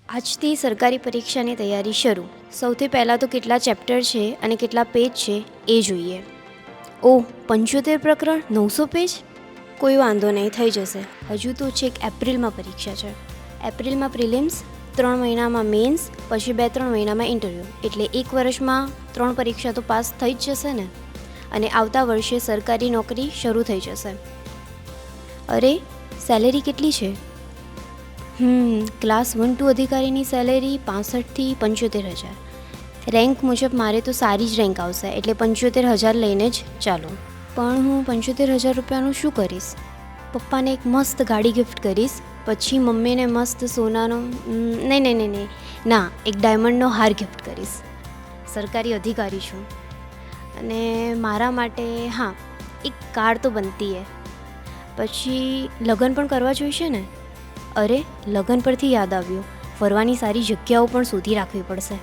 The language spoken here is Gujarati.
આજથી સરકારી પરીક્ષાની તૈયારી શરૂ. સૌથી પહેલાં તો કેટલા ચેપ્ટર છે અને કેટલા પેજ છે એ જોઈએ. ઓહ, 75 પ્રકરણ, 900 પેજ? કોઈ વાંધો નહીં, થઈ જશે. હજુ તો છેક એપ્રિલમાં પરીક્ષા છે. એપ્રિલમાં પ્રિલિમ્સ, 3 મહિનામાં મેન્સ, પછી 2-3 મહિનામાં ઇન્ટરવ્યૂ. એટલે 1 વર્ષમાં 3 પરીક્ષા તો પાસ થઈ જ જશે ને. અને આવતા વર્ષે સરકારી નોકરી શરૂ થઈ જશે. અરે, સેલેરી કેટલી છે? ક્લાસ 1-2 અધિકારીની સેલેરી 65,000 થી 75,000. રેન્ક મુજબ મારે તો સારી જ રેન્ક આવશે, એટલે 75,000 લઈને જ ચાલો. પણ હું 75,000 રૂપિયાનું શું કરીશ? પપ્પાને એક મસ્ત ગાડી ગિફ્ટ કરીશ, પછી મમ્મીને મસ્ત સોનાનો નહીં, ના, એક ડાયમંડનો હાર ગિફ્ટ કરીશ. સરકારી અધિકારી છું અને મારા માટે હા, એક કાર તો બનતી હે. પછી લગ્ન પણ કરવા જોઈશે ને. અરે, લગ્ન પરથી યાદ આવ્યું, ફરવાની સારી જગ્યાઓ પણ શોધી રાખવી પડશે.